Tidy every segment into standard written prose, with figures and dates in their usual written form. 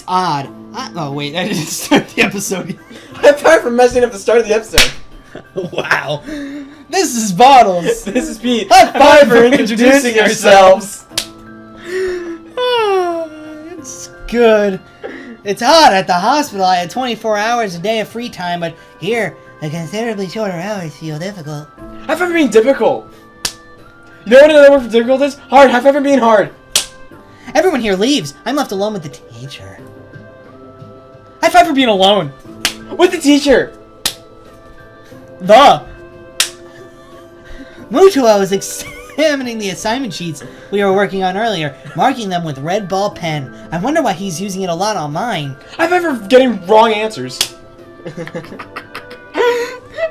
odd. Oh, wait, I didn't start the episode. High five for messing up the start of the episode. Wow. This is Bottles. This is Pete. High five for introducing yourselves. It's good. It's hot at the hospital. I had 24 hours a day of free time, but here, the considerably shorter hours feel difficult. High five for being difficult. You know what another word for difficult is? Hard. High five for being hard. Everyone here leaves. I'm left alone with the teacher. High five for being alone. With the teacher. Mutuo is examining the assignment sheets we were working on earlier, marking them with red ball pen. I wonder why he's using it a lot on mine. High five for getting wrong answers.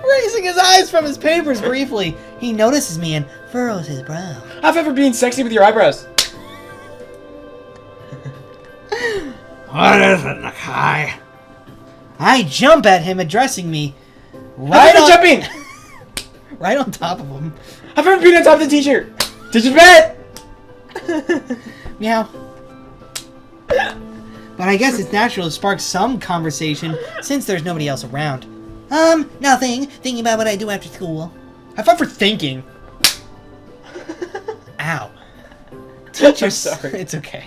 Raising his eyes from his papers briefly, he notices me and furrows his brow. High five for being sexy with your eyebrows. What is it, Nakai? I jump at him, addressing me. Right on, jumping! right on top of him. High five for being on top of the teacher. Teacher's bed! Meow. But I guess it's natural to spark some conversation since there's nobody else around. Nothing. Thinking about what I do after school. High five for thinking. Ow. Teacher, I'm sorry. It's okay.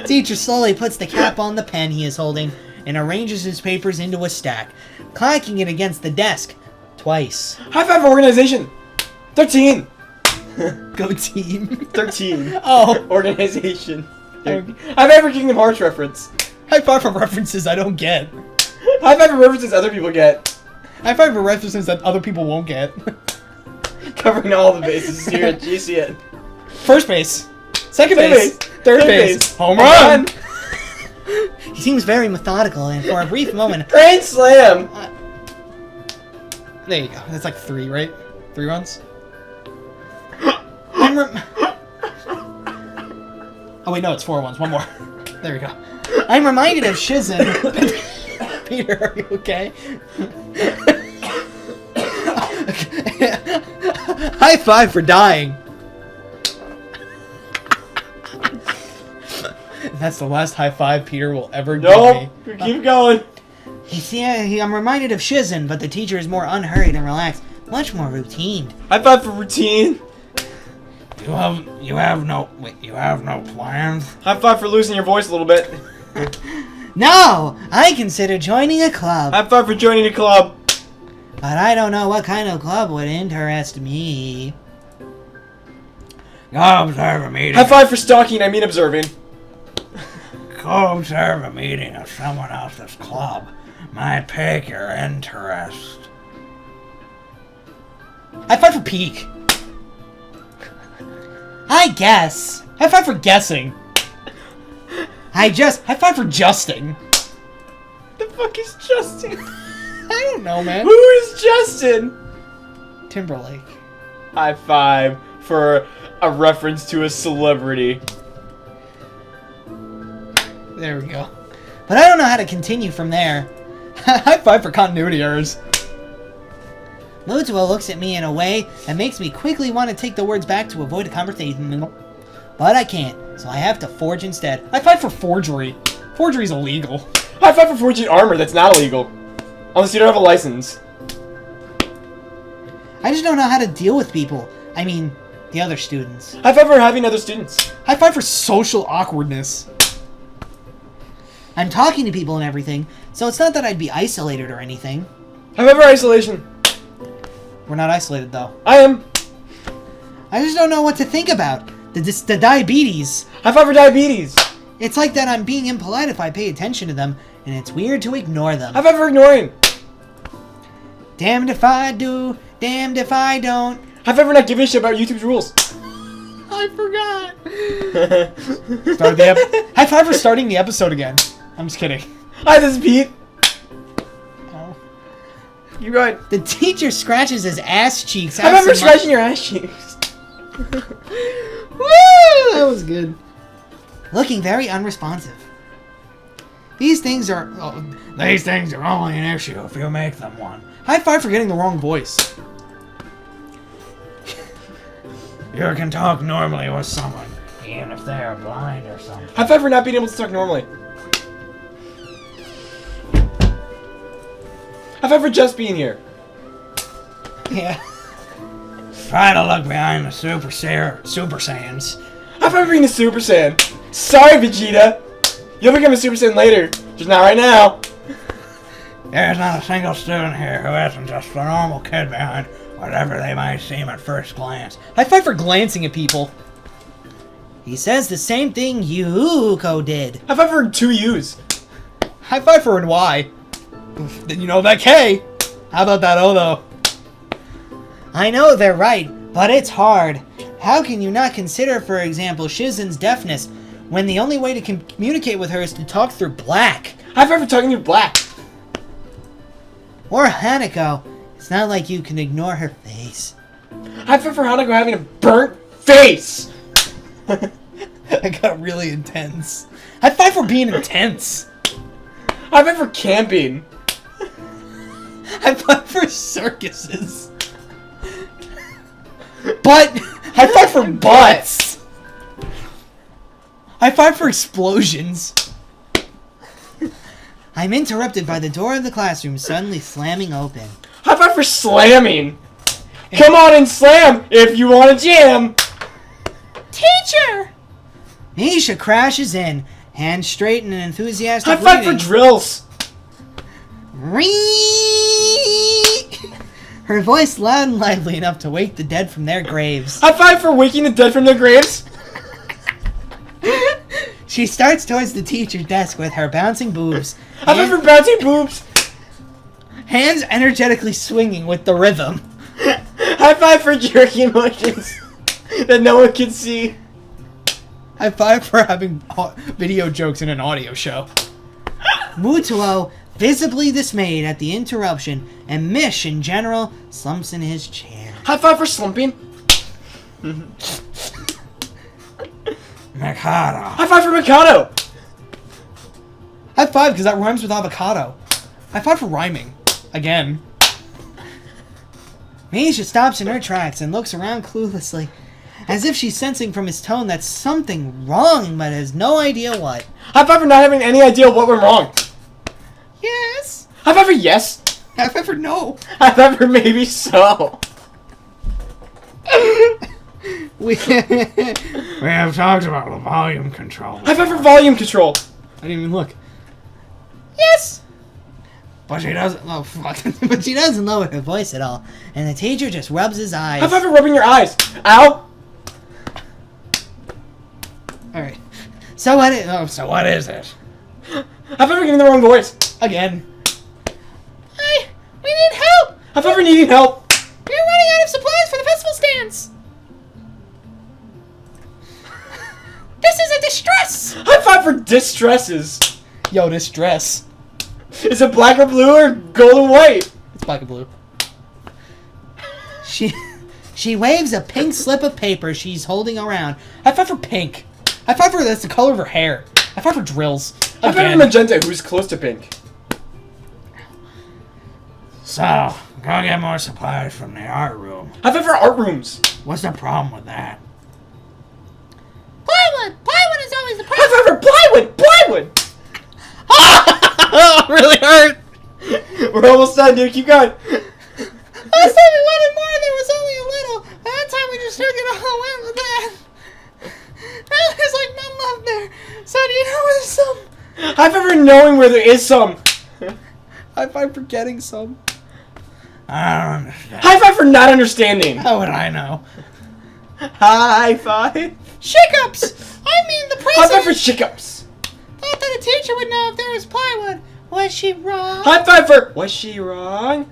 Teacher slowly puts the cap on the pen he is holding and arranges his papers into a stack, clacking it against the desk twice. High five for organization. 13. Go team. 13. Oh. Organization. High five for Kingdom Hearts reference. High five for references I don't get. High five for references other people get. High five for references that other people won't get. Covering all the bases here at GCN. First base. Second base. Third base. Home run. He seems very methodical, and for a brief moment... Grand slam! There you go. That's like 3, right? 3 runs? Oh wait, no, it's 4 runs. 1 more. There we go. I'm reminded of Shizen. Peter, are you okay? High five for dying. That's the last high five Peter will ever give me. Nope, keep going. I'm reminded of Shizen, but the teacher is more unhurried and relaxed, much more routine. High five for routine. You have no plans? High five for losing your voice a little bit. No, I consider joining a club. High five for joining a club. But I don't know what kind of club would interest me. Go observe a meeting. High five for stalking, I mean observing. Go observe a meeting of someone else's club. Might pique your interest. High five for peak. I guess. High five for guessing. High five for justing. The fuck is Justin? I don't know, man. Who is Justin? Timberlake. High five for a reference to a celebrity. There we go. But I don't know how to continue from there. High five for continuity errors. Mutuo looks at me in a way that makes me quickly want to take the words back to avoid a conversation. But I can't, so I have to forge instead. High five for forgery. Forgery's illegal. High five for forging armor, that's not illegal. Unless you don't have a license. I just don't know how to deal with people. I mean, the other students. High five for having other students. High five for social awkwardness. I'm talking to people and everything, so it's not that I'd be isolated or anything. High five for isolation. We're not isolated, though. I am. I just don't know what to think about. The diabetes. High five for diabetes. It's like that I'm being impolite if I pay attention to them, and it's weird to ignore them. High five for ignoring. Damned if I do, damned if I don't. High five for not giving a shit about YouTube's rules. I forgot. High five for starting the episode again. I'm just kidding. Hi, this is Pete. Oh. You're right. The teacher scratches his ass cheeks. High five for scratching your ass cheeks. Woo! That was good. Looking very unresponsive. These things are only an issue if you make them one. High five for getting the wrong voice. You can talk normally with someone, even if they are blind or something. High five for not being able to talk normally. High five for just being here. Yeah. Try to look behind the Super Saiyans. High five for being a Super Saiyan. Sorry, Vegeta. You'll become a Super Saiyan later. Just not right now. There's not a single student here who isn't just a normal kid behind whatever they might seem at first glance. High five for glancing at people. He says the same thing Yuko did. High five for 2 U's. High five for an Y. Then you know that K. How about that O, though? I know they're right, but it's hard. How can you not consider, for example, Shizen's deafness when the only way to communicate with her is to talk through black? High five for talking through black. Or Hanako. It's not like you can ignore her face. High five for Hanako having a burnt face. That got really intense. High five for being intense. High five for camping. High five for circuses. Butt. High five for butts. High five for explosions. I'm interrupted by the door of the classroom suddenly slamming open. High five for slamming. Come on and slam if you want to jam. Teacher! Misha crashes in, hands straight and enthusiastic. High five for drills. Her voice loud and lively enough to wake the dead from their graves. High five for waking the dead from their graves. She starts towards the teacher's desk with her bouncing boobs. High five for bouncing boobs. Hands energetically swinging with the rhythm. High five for jerking motions that no one can see. High five for having video jokes in an audio show. Mutuo, visibly dismayed at the interruption, and Mish, in general, slumps in his chair. High five for slumping. Mikado. High five for Mikado. High five, because that rhymes with avocado. High five for rhyming. Again. Misha stops in her tracks and looks around cluelessly, as if she's sensing from his tone that something wrong, but has no idea what. High five for not having any idea what went wrong. Yes. High five for yes. High five for no. High five for maybe so. We have talked about the volume control. High five for volume control. I didn't even look. Yes. But she doesn't. Oh fuck! But she doesn't lower her voice at all, and the teacher just rubs his eyes. High five for rubbing your eyes. Ow. All right. So what? So what is it? High five for getting the wrong voice. Again. Hey, we need help. High five for needing help. We're running out of supplies for the festival stands. This is a distress. High five for distresses. Yo, distress. Is it black or blue or gold and white? It's black and blue. She waves a pink slip of paper she's holding around. High five for pink. High five for that's the color of her hair. High five for drills. High five for magenta, who's close to pink. So, go get more supplies from the art room. High five for art rooms. What's the problem with that? Plywood! Plywood is always the problem! High five for plywood! Plywood! Oh, really hurt! We're almost done, dude. Keep going. Last time we wanted more, there was only a little. That time we just took it all in with that. Now there's like none left there. So do you know where there's some? High five for knowing where there is some. High five for getting some. I don't understand. High five for not understanding. How would I know? High five. Shiccups! I mean the High five president for chickups. thought that a teacher would know if there was plywood. Was she wrong? High five for was she wrong?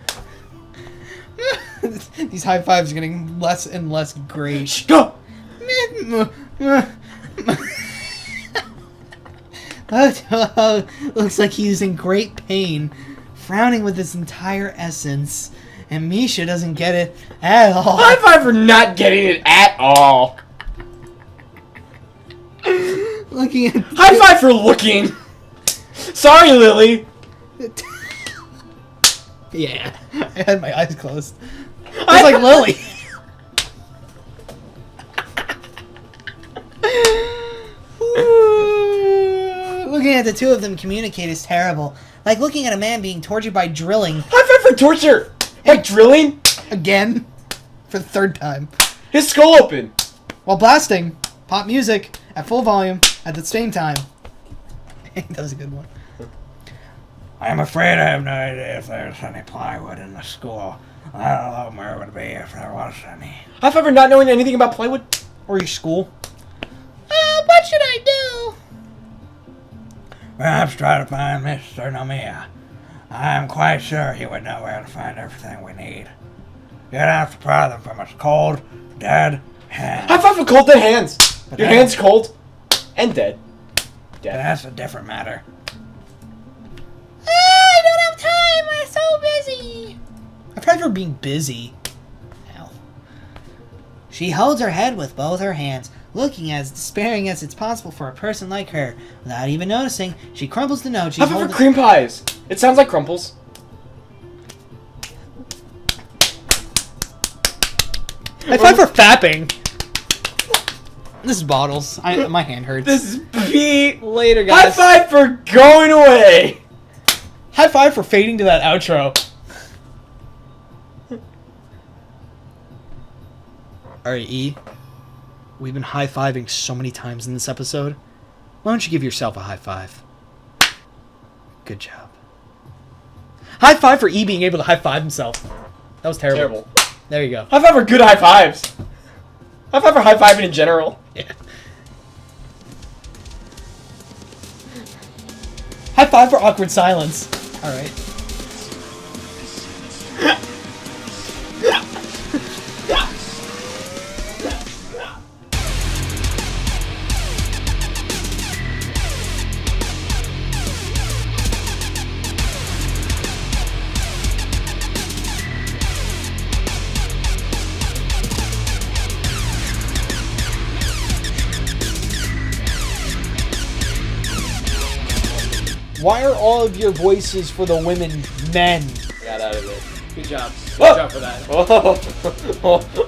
These high fives are getting less and less great. Shh, go. Looks like he's in great pain, frowning with his entire essence, and Misha doesn't get it at all. High five for not getting it at all. Looking at High five for looking. Sorry, Lily. Yeah, I had my eyes closed. I was like Lily. Looking at the two of them communicate is terrible. Like looking at a man being tortured by drilling. High five for torture. Like drilling Again. For the third time. his skull open. While blasting pop music at full volume at the same time. That was a good one. I'm afraid I have no idea if there's any plywood in the school. I don't know where it would be if there was any. High five for not knowing anything about plywood. Or your school. What should I do? Perhaps try to find Mr. Nomiya. I'm quite sure he would know where to find everything we need. You'd have to pry them from his cold, dead hands. High five for cold dead hands. Your hand's cold and dead. But that's a different matter. I don't have time. I'm so busy. I've tried for being busy. Ow. She holds her head with both her hands, looking as despairing as it's possible for a person like her. Without even noticing, she crumbles the note she's High five holding. for cream pies. It sounds like crumples. High five for fapping. This is bottles. My hand hurts. This is Pete. Later, High guys. five for going away. High five for fading to that outro. Alright, E. We've been high-fiving so many times in this episode. Why don't you give yourself a high five? Good job. High five for E being able to high five himself. That was terrible. There you go. High five for good high fives. High five for high fiving in general. Yeah. High five for awkward silence. Alright. Why are all of your voices for the women men? Got out of it. Good job. Good Whoa. job for that. Oh.